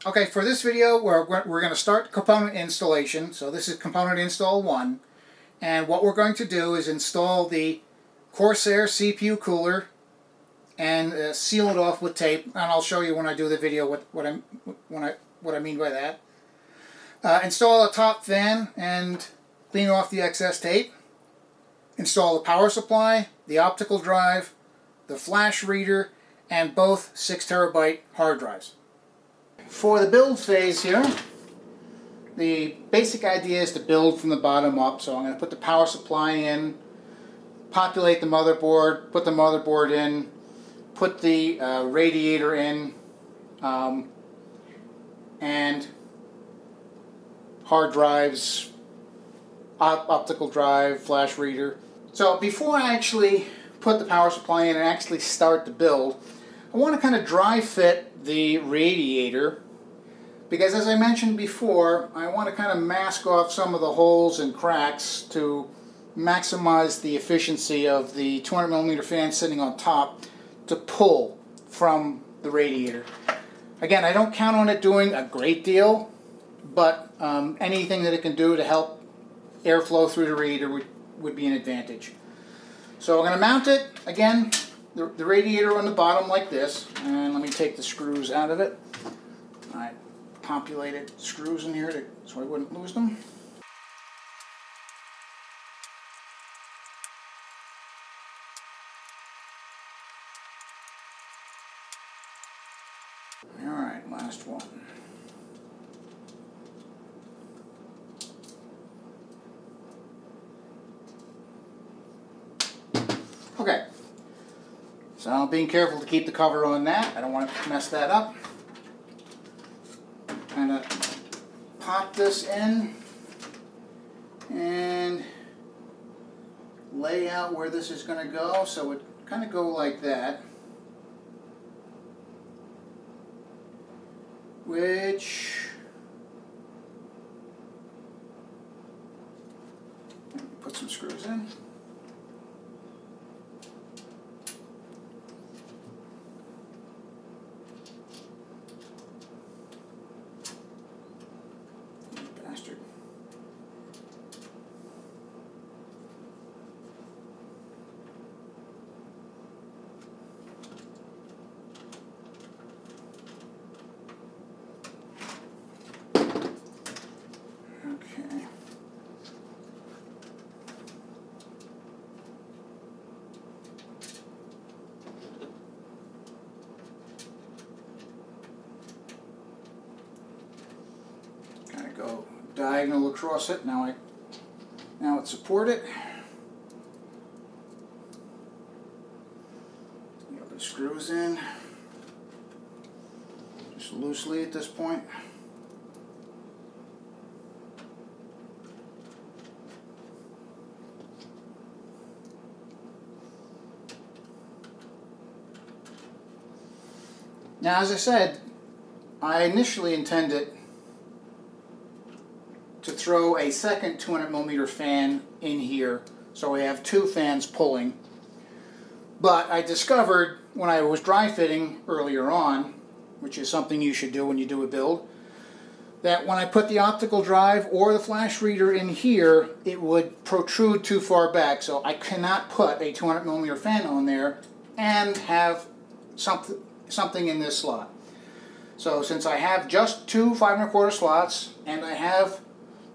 Okay, for this video, we're going to start component installation. So this is component install 1. And what we're going to do is install the Corsair CPU cooler and seal it off with tape. And I'll show you when I do the video what I mean by that. Install a top fan and clean off the excess tape. Install the power supply, the optical drive, the flash reader, and both 6 terabyte hard drives. For the build phase here, the basic idea is to build from the bottom up. So I'm going to put the power supply in, populate the motherboard, put the motherboard in, put the radiator in, and hard drives, optical drive, flash reader. So before I actually put the power supply in and actually start the build, I want to kind of dry fit the radiator, because as I mentioned before, I want to kind of mask off some of the holes and cracks to maximize the efficiency of the 200mm fan sitting on top to pull from the radiator. Again, I don't count on it doing a great deal, but anything that it can do to help airflow through the radiator would be an advantage. So I'm going to mount it, again, the radiator on the bottom like this, and let me take the screws out of it. I populated screws in here so I wouldn't lose them. Alright, last one. Okay, so I'm being careful to keep the cover on that. I don't want to mess that up. Kind of pop this in and lay out where this is going to go. So it kind of go like that, which put some screws in. Bastard. Okay. Kind of go diagonal across it. Now it's supported. Get the screws in, just loosely at this point. Now, as I said, I initially intended to throw a second 200mm fan in here, so we have 2 fans pulling. But I discovered when I was dry fitting earlier on, which is something you should do when you do a build, that when I put the optical drive or the flash reader in here, it would protrude too far back. So I cannot put a 200mm fan on there and have something in this slot. So since I have just 2 5 1/4 slots and I have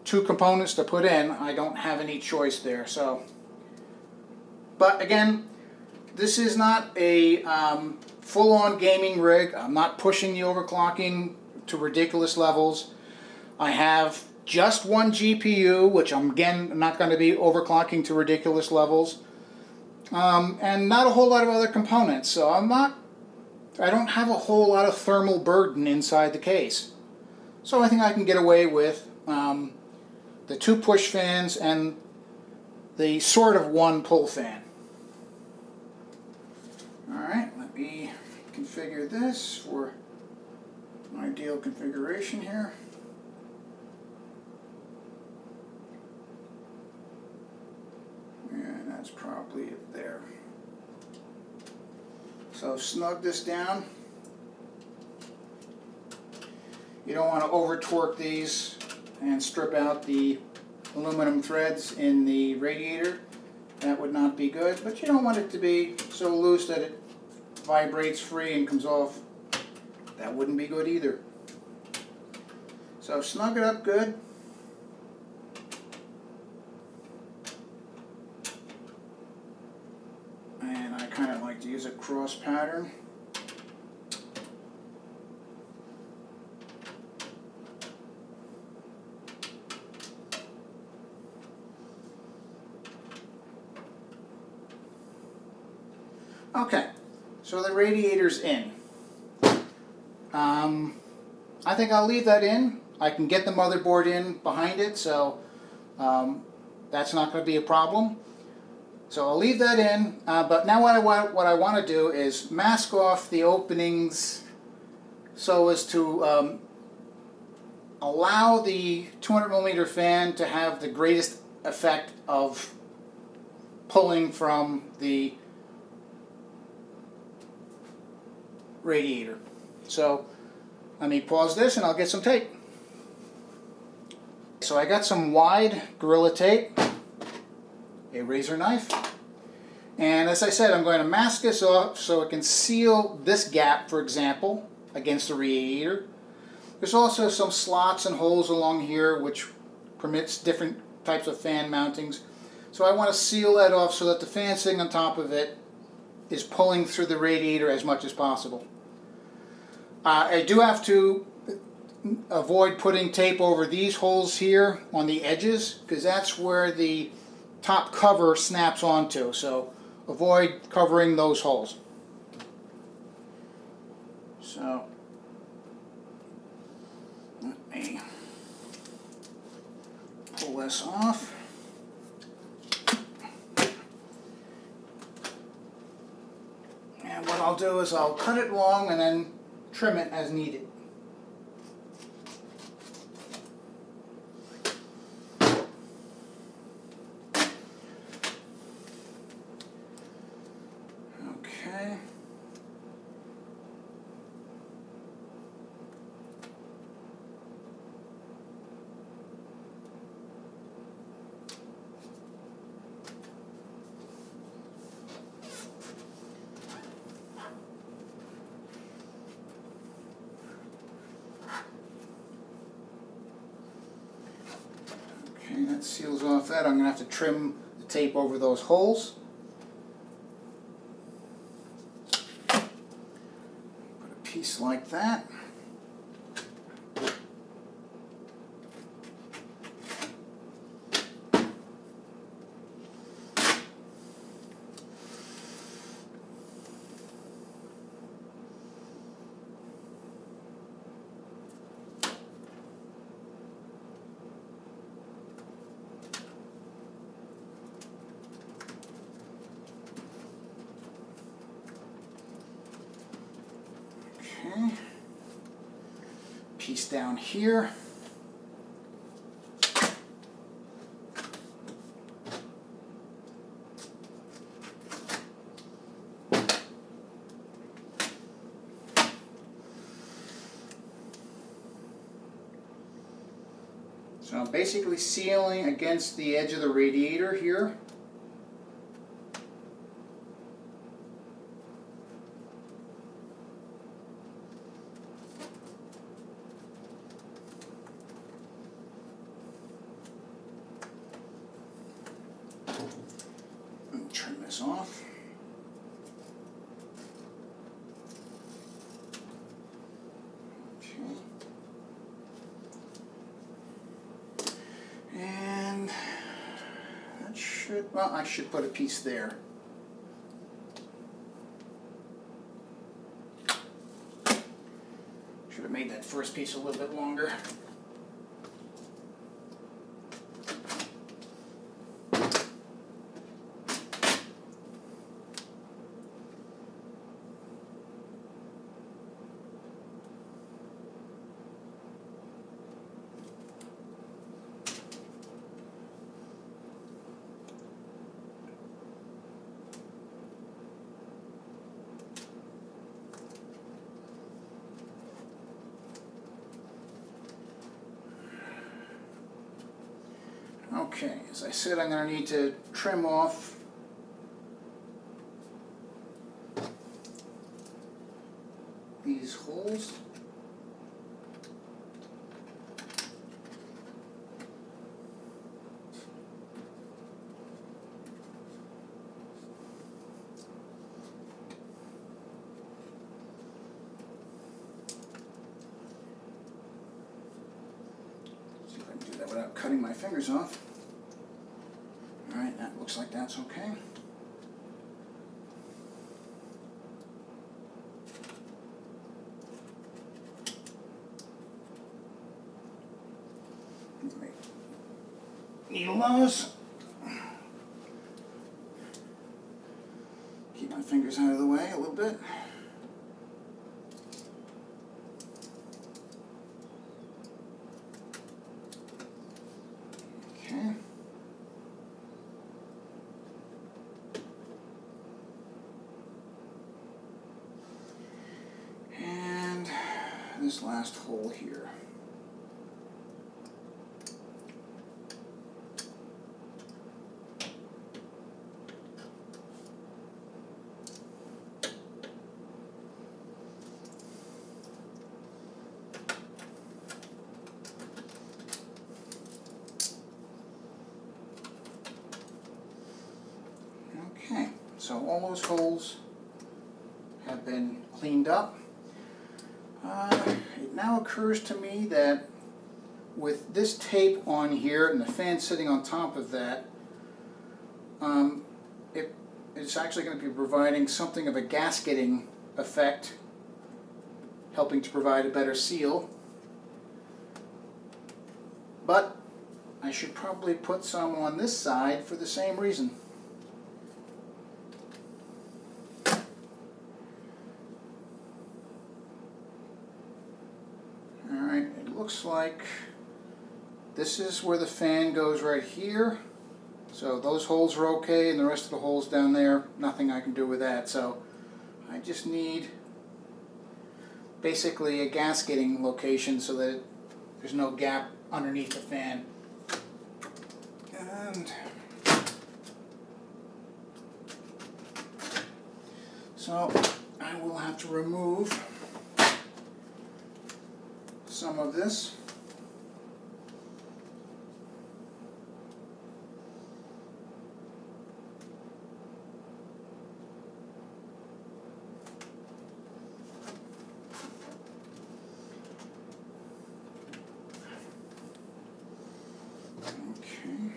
2 components to put in, I don't have any choice there. So, but again, this is not a full-on gaming rig. I'm not pushing the overclocking to ridiculous levels. I have just 1 GPU, which I'm again not going to be overclocking to ridiculous levels, and not a whole lot of other components. So I don't have a whole lot of thermal burden inside the case. So I think I can get away with the 2 push fans and the sort of 1 pull fan. Alright, let me configure this for an ideal configuration here. And that's probably it there. So snug this down. You don't want to over torque these and strip out the aluminum threads in the radiator. That would not be good, but you don't want it to be so loose that it vibrates free and comes off. That wouldn't be good either. So snug it up good. And I kind of like to use a cross pattern. Okay, so the radiator's in. I think I'll leave that in. I can get the motherboard in behind it, so that's not going to be a problem. So I'll leave that in, but now what I want to do is mask off the openings so as to allow the 200mm fan to have the greatest effect of pulling from the radiator. So let me pause this and I'll get some tape. So I got some wide Gorilla tape, a razor knife, and as I said, I'm going to mask this off so it can seal this gap, for example, against the radiator. There's also some slots and holes along here which permits different types of fan mountings. So I want to seal that off so that the fan sitting on top of it is pulling through the radiator as much as possible. I do have to avoid putting tape over these holes here on the edges because that's where the top cover snaps onto, so avoid covering those holes. So let me pull this off. And what I'll do is I'll cut it long and then trim it as needed. Okay. That seals off that. I'm going to have to trim the tape over those holes. Put a piece like that. Okay. Piece down here. So I'm basically sealing against the edge of the radiator here. Trim this off. Okay. And that should, well, I should put a piece there. Should have made that first piece a little bit longer. Okay, as I said, I'm going to need to trim off these holes. See if I can do that without cutting my fingers off. Alright, that looks like that's okay. Needle nose. Keep my fingers out of the way a little bit. Okay. And this last hole here. Okay, so all those holes have been cleaned up. It now occurs to me that with this tape on here and the fan sitting on top of that, it's actually going to be providing something of a gasketing effect, helping to provide a better seal. But I should probably put some on this side for the same reason. Alright, it looks like this is where the fan goes right here. So those holes are okay, and the rest of the holes down there, nothing I can do with that. So I just need basically a gasketing location so that there's no gap underneath the fan. And so I will have to remove some of this. Okay.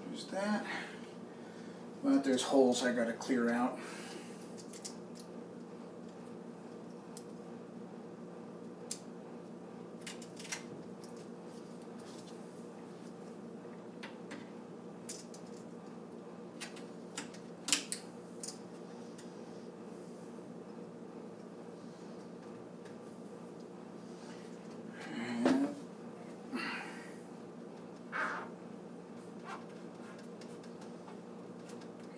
There's that. But there's holes I gotta clear out.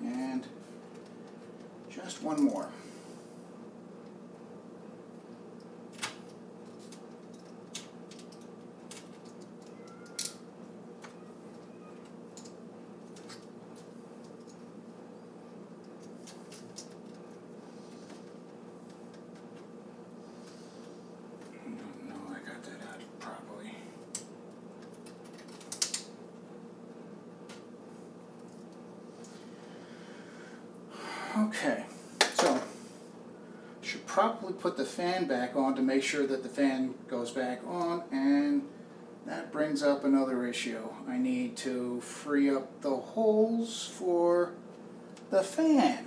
And just one more. No, I got that out properly. Okay, so should probably put the fan back on to make sure that the fan goes back on, and that brings up another issue. I need to free up the holes for the fan.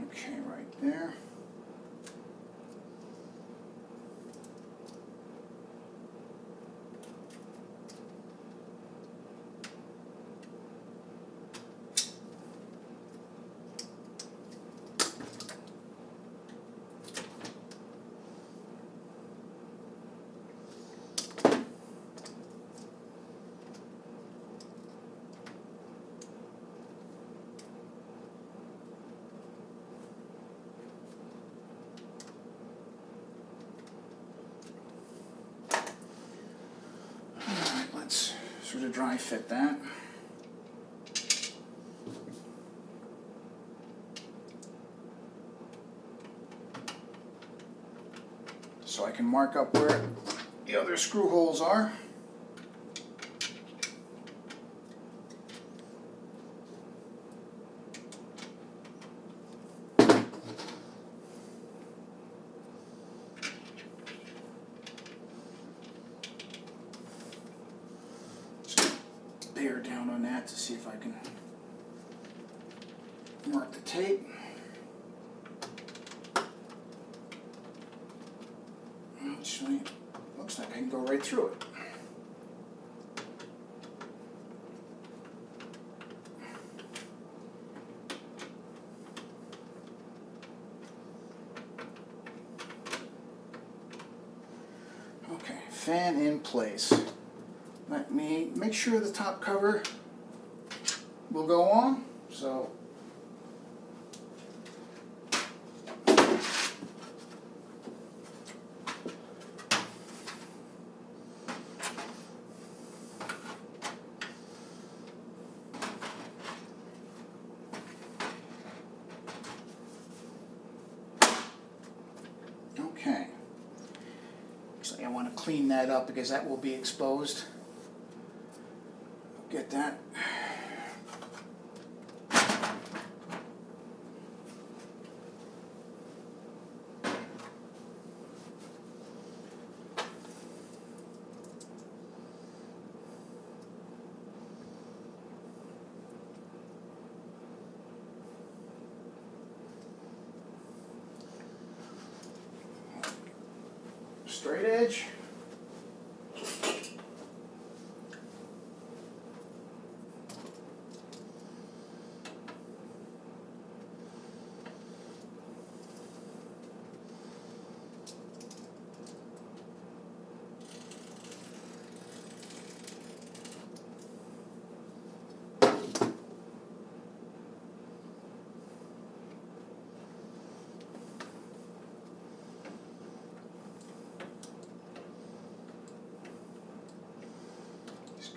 Okay, right there. closer to dry fit that. So I can mark up where the other screw holes are. Bear down on that to see if I can mark the tape. Actually, looks like I can go right through it. Okay, fan in place. Let me make sure the top cover will go on. So okay. Looks like I want to clean that up because that will be exposed. Get that. Straight edge.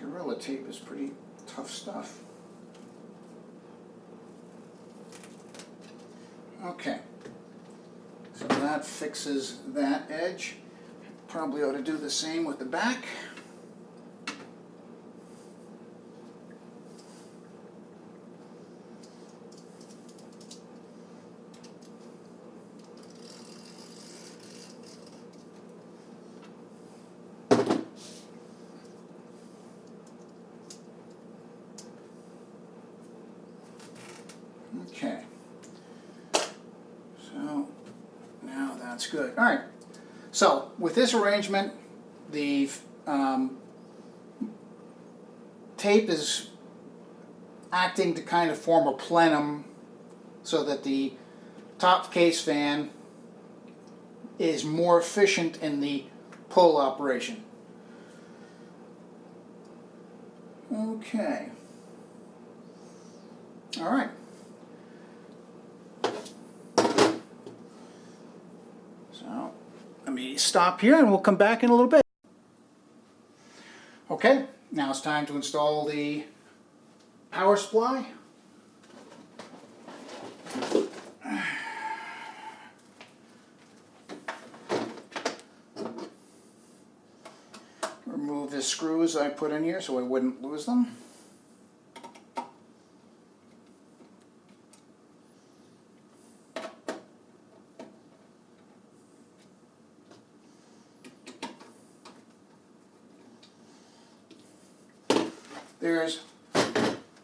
Gorilla tape is pretty tough stuff. Okay, so that fixes that edge. Probably ought to do the same with the back. Okay, so now that's good. All right, so with this arrangement, the tape is acting to kind of form a plenum so that the top case fan is more efficient in the pull operation. Okay. All right. So let me stop here and we'll come back in a little bit. Okay, now it's time to install the power supply. Remove the screws I put in here so I wouldn't lose them. There's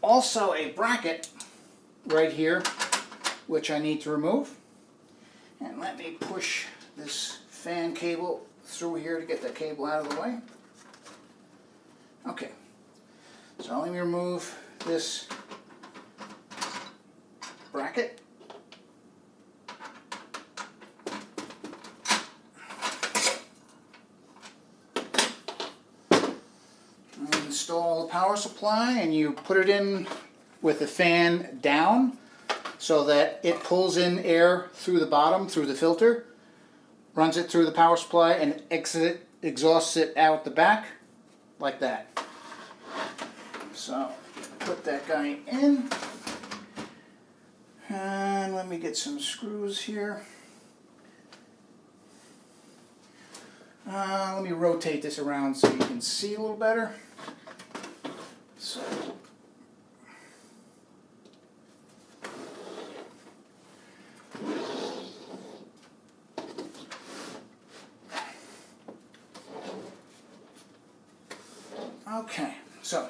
also a bracket right here which I need to remove. And let me push this fan cable through here to get the cable out of the way. Okay, so let me remove this bracket. Install the power supply, and you put it in with the fan down so that it pulls in air through the bottom, through the filter, runs it through the power supply, and exhausts it out the back like that. So put that guy in. And let me get some screws here. Let me rotate this around so you can see a little better. So, okay, so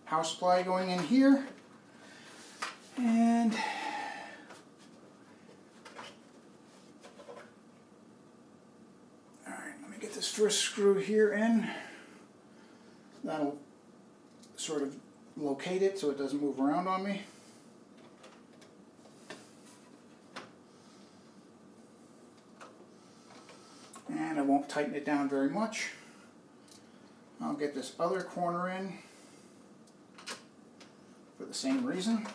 power supply going in here, and this first screw here in. That'll sort of locate it so it doesn't move around on me. And I won't tighten it down very much. I'll get this other corner in for the same reason.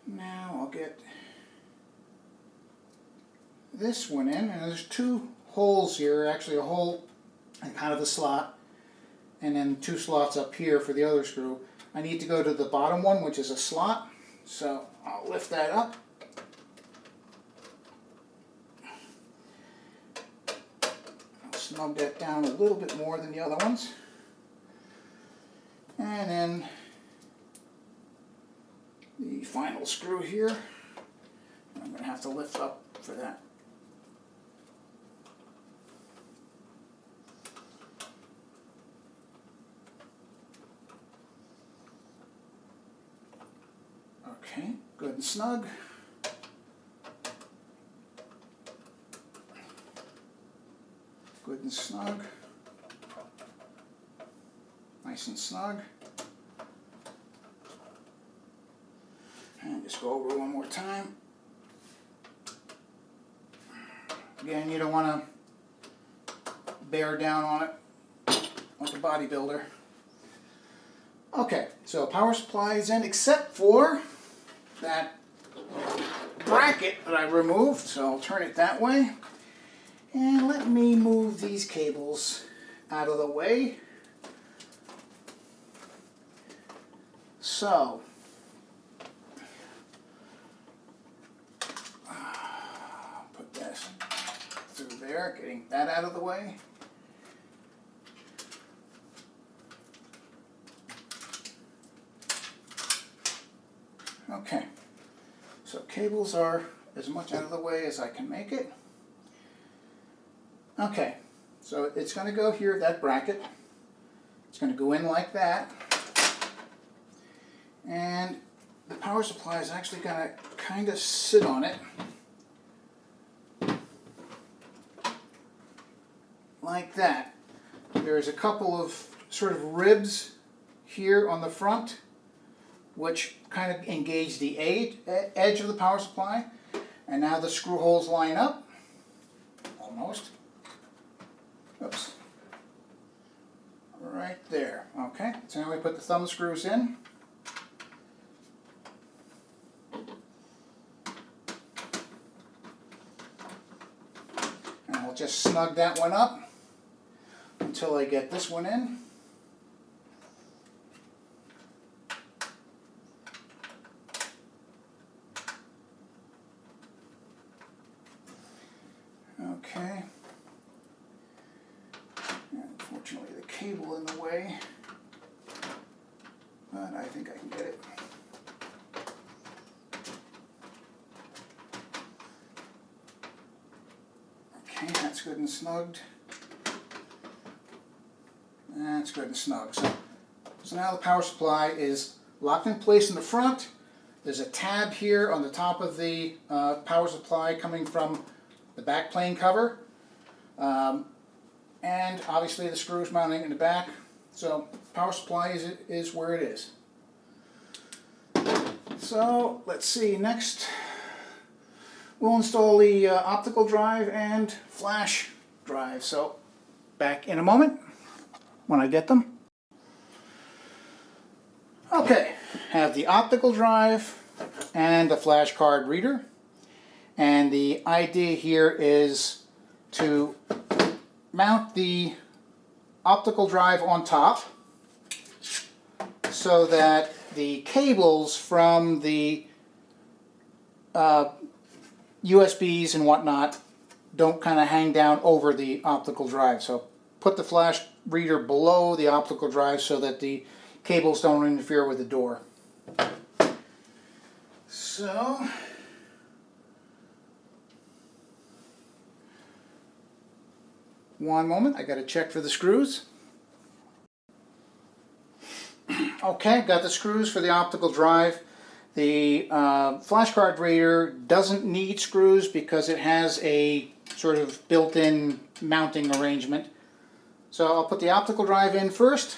Now I'll get this one in, and there's two holes here, actually a hole and kind of a slot, and then two slots up here for the other screw. I need to go to the bottom one, which is a slot, so I'll lift that up. I'll snug that down a little bit more than the other ones. And then the final screw here, I'm going to have to lift up for that. Okay, good and snug. Good and snug. Nice and snug. And just go over one more time. Again, you don't want to bear down on it like a bodybuilder. Okay, so power supply is in, except for that bracket that I removed, so I'll turn it that way. And let me move these cables out of the way. So, put this through there, getting that out of the way. Okay, so cables are as much out of the way as I can make it. Okay, so it's going to go here, that bracket. It's going to go in like that. And the power supply is actually going to kind of sit on it. Like that. There's a couple of sort of ribs here on the front, which kind of engage the edge of the power supply. And now the screw holes line up. Almost. Oops. Right there. Okay, so now we put the thumb screws in. And I'll just snug that one up until I get this one in. Okay. Unfortunately, the cable in the way, but I think I can get it. Okay, that's good and snugged. That's good and snug. So now the power supply is locked in place in the front. There's a tab here on the top of the power supply coming from the back plane cover. And obviously the screws mounting in the back. So power supply is where it is. So let's see, next we'll install the optical drive and flash drive. So back in a moment when I get them. Okay, have the optical drive and the flash card reader. And the idea here is to mount the optical drive on top so that the cables from the USBs and whatnot don't kind of hang down over the optical drive. So put the flash reader below the optical drive so that the cables don't interfere with the door. So one moment, I got to check for the screws. Okay, got the screws for the optical drive. The flash card reader doesn't need screws because it has a sort of built-in mounting arrangement. So I'll put the optical drive in first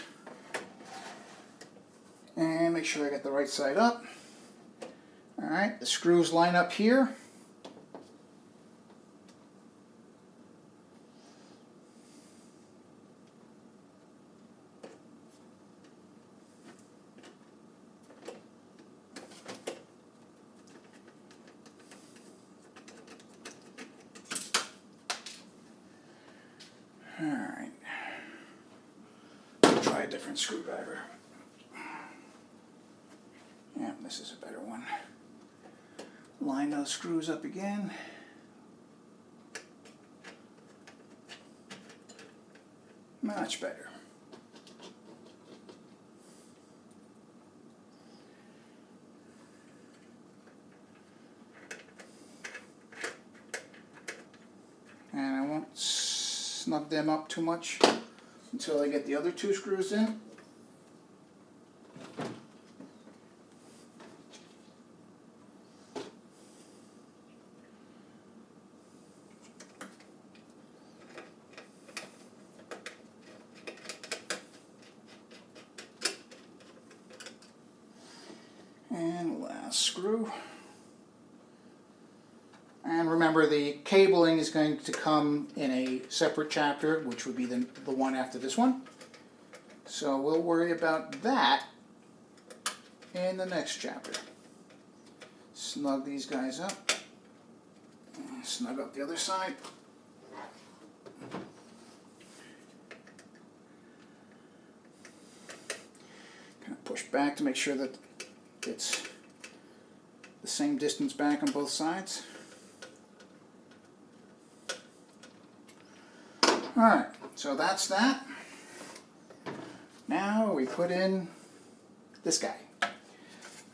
and make sure I get the right side up. Alright, the screws line up here. Alright, try a different screwdriver. Yeah, this is a better one. Line those screws up again. Much better. And I won't snug them up too much until I get the other two screws in. And last screw. And remember, the cabling is going to come in a separate chapter, which would be the one after this one. So we'll worry about that in the next chapter. Snug these guys up. And snug up the other side. Kind of push back to make sure that it's the same distance back on both sides. Alright, so that's that. Now we put in this guy.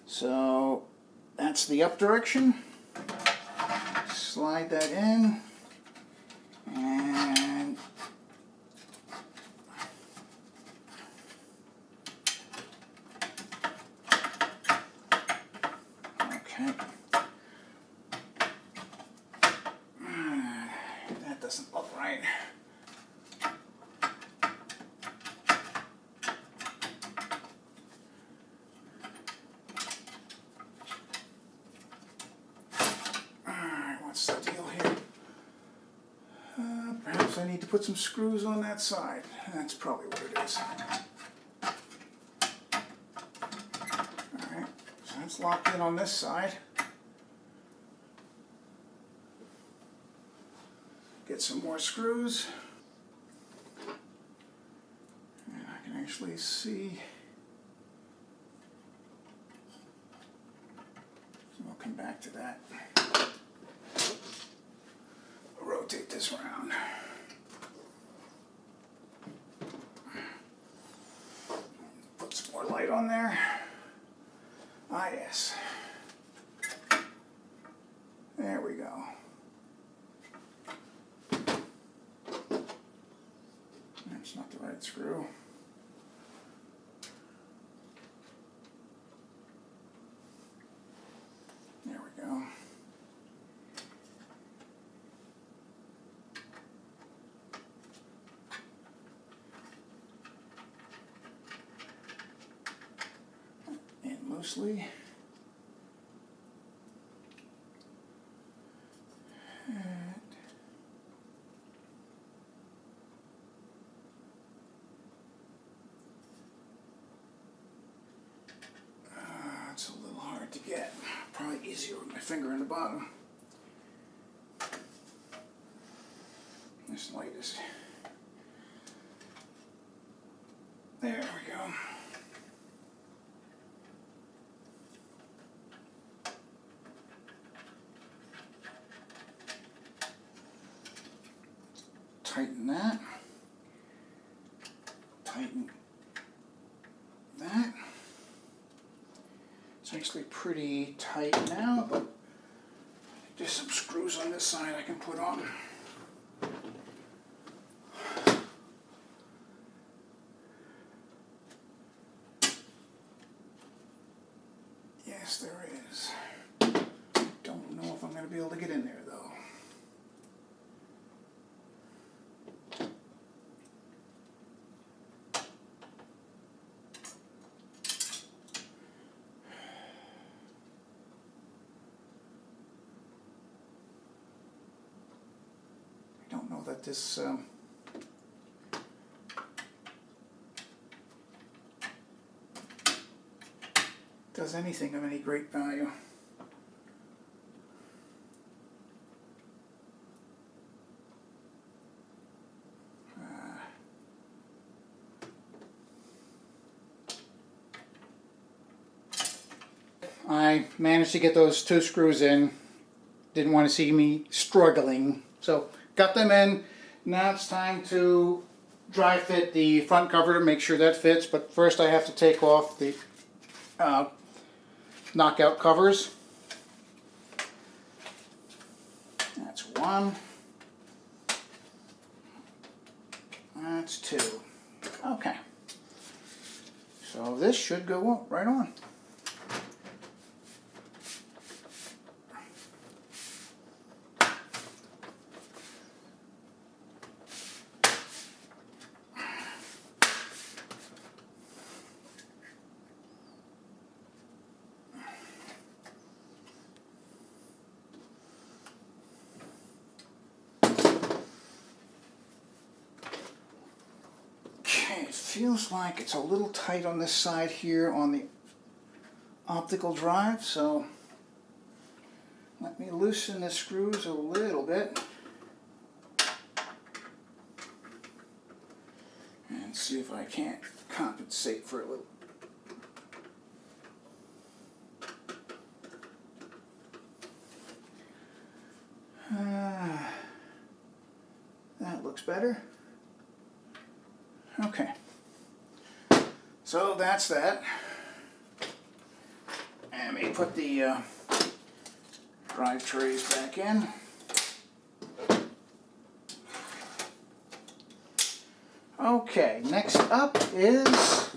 So that's the up direction. Slide that in. And okay. That doesn't look right. What's the deal here? Perhaps I need to put some screws on that side. That's probably what it is. Alright, so that's locked in on this side. Get some more screws. And I can actually see. So I'll come back to that. Rotate this around. Put some more light on there. Ah, yes. There we go. That's not the right screw. There we go. Loosely. It's a little hard to get. Probably easier with my finger in the bottom. This light is... There we go. Tighten that. Tighten that. It's actually pretty tight now, but just some screws on this side I can put on. Yes, there is. Don't know if I'm going to be able to get in there though. I don't know that this does anything of any great value. I managed to get those 2 screws in. Didn't want to see me struggling, so got them in. Now it's time to dry fit the front cover to make sure that fits, but first I have to take off the knockout covers. That's 1. That's 2. Okay. So this should go right on. Feels like it's a little tight on this side here on the optical drive, so let me loosen the screws a little bit and see if I can't compensate for a little. That looks better. Okay. So that's that. And let me put the drive trays back in. Okay, next up is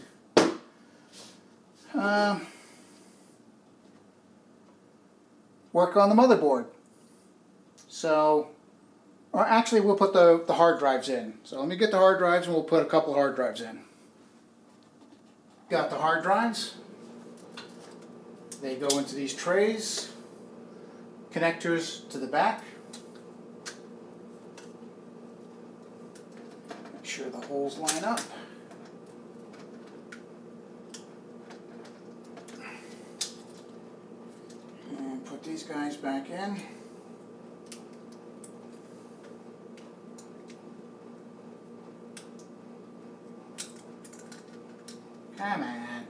work on the motherboard. So, or actually we'll put the hard drives in. So let me get the hard drives and we'll put a couple hard drives in. Got the hard drives. They go into these trays. Connectors to the back. Make sure the holes line up. And put these guys back in. Come on.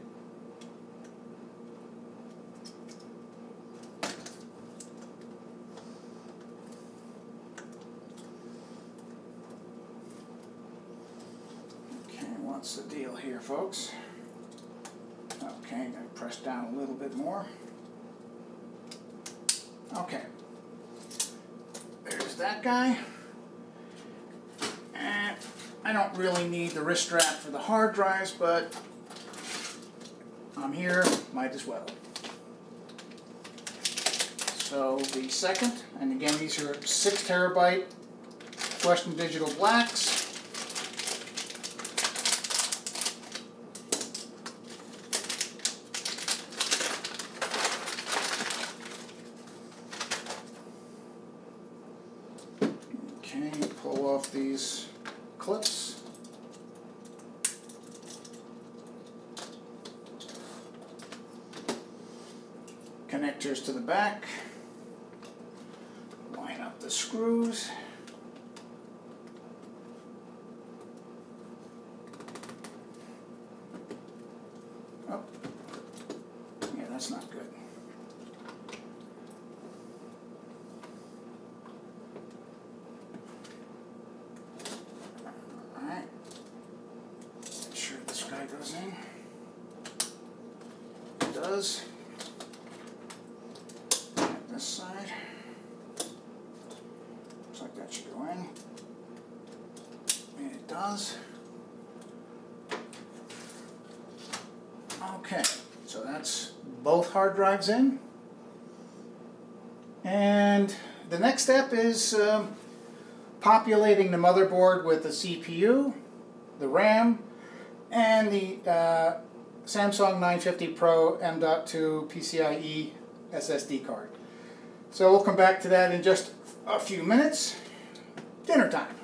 Okay, what's the deal here, folks? Okay, gotta press down a little bit more. Okay. There's that guy. And I don't really need the wrist strap for the hard drives, but I'm here, might as well. So the second, and again these are 6 terabyte Western Digital Blacks. Okay, pull off these clips. Connectors to the back. Line up the screws. does. This side. Looks like that should go in. And it does. Okay, so that's both hard drives in. And the next step is populating the motherboard with the CPU, the RAM, and the Samsung 950 Pro M.2 PCIe SSD card. So we'll come back to that in just a few minutes. Dinner time.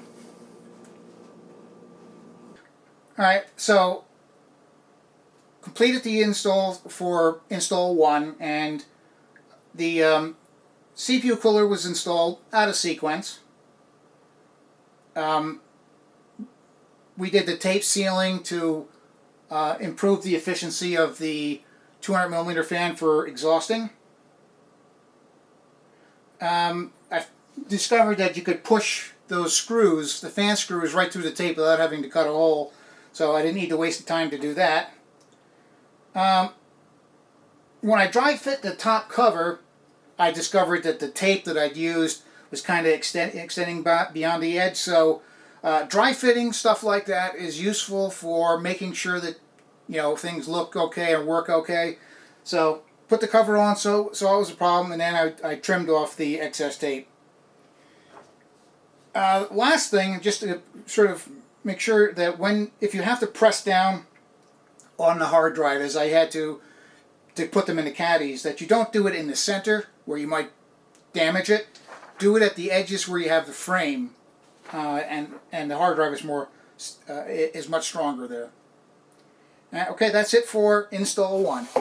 Alright, so completed the install for install 1, and the CPU cooler was installed out of sequence. We did the tape sealing to improve the efficiency of the 200mm fan for exhausting. I discovered that you could push those screws, the fan screws, right through the tape without having to cut a hole, so I didn't need to waste the time to do that. When I dry fit the top cover, I discovered that the tape that I'd used was kind of extending beyond the edge, so dry fitting stuff like that is useful for making sure that, you know, things look okay and work okay. So put the cover on, so it was a problem, and then I trimmed off the excess tape. Last thing, just to sort of make sure that if you have to press down on the hard drive, as I had to put them in the caddies, that you don't do it in the center where you might damage it. Do it at the edges where you have the frame, and the hard drive is much stronger there. Okay, that's it for install 1.